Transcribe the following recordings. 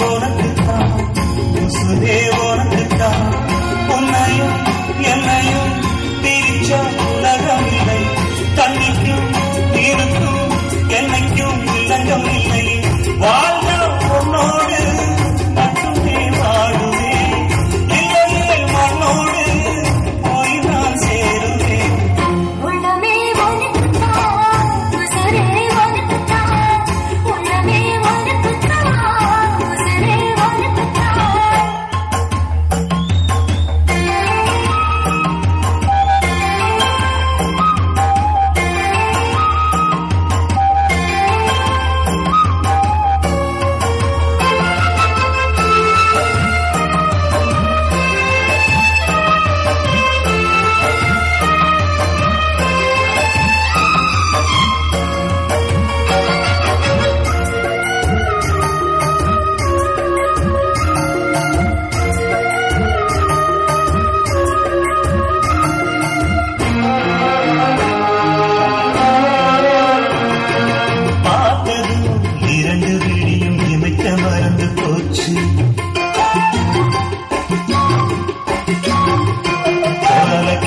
உனக்குத்தான் உசுரே உனக்குத்தான் உன்னையும் என்னையும் பிரிச்ச உலகம் இல்லை தண்ணிக்கும் நீருக்கும் என்னைக்கும் இலங்கம் இல்லை வாழ்ந்த உன்னோடு மட்டுமே வாழுவேன் இல்லையே மண்ணோடு போய் நான் சேருவேன் உள்ளமே உனக்குத்தான் உசுரே உனக்குத்தான் உள்ளமே உனக்குத்தான் உசுரே உனக்குத்தான்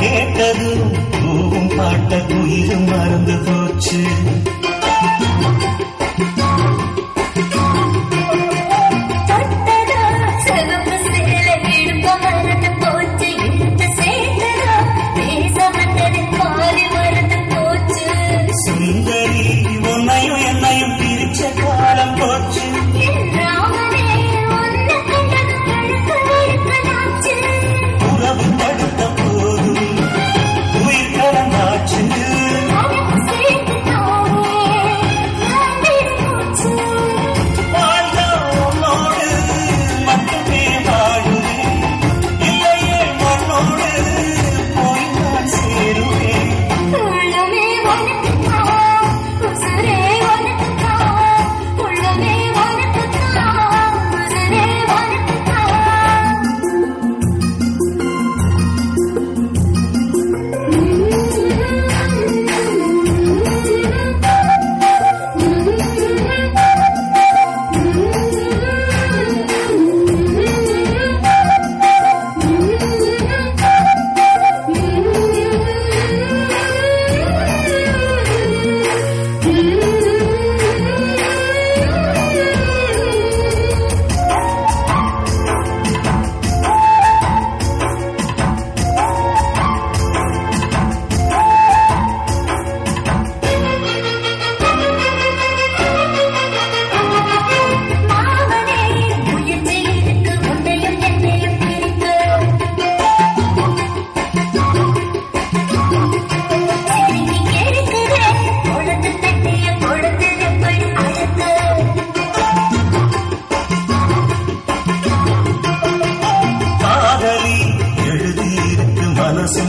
கேட்டதும் பூவும் பாட்ட குயிலும் மறந்து போச்சு சுந்தரி உன்னையும் என்னையும் பிரிச்ச காலம் போச்சு உறவு படுத்த போதும் உயிர் கலந்தாச்சு வாழ்ந்த உன்னோடு மட்டுமே வாழுவேன் இல்லையே மண்ணோடு போய் நான் சேருவேன் உள்ளமே உனக்குத்தான் உசுரே உனக்குத்தான் உள்ளமே உனக்குத்தான் உசுரே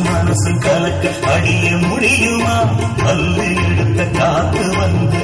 மனசும் கலக்க அடிய முடியுமா பல்லு எடுத்த காத்து வந்து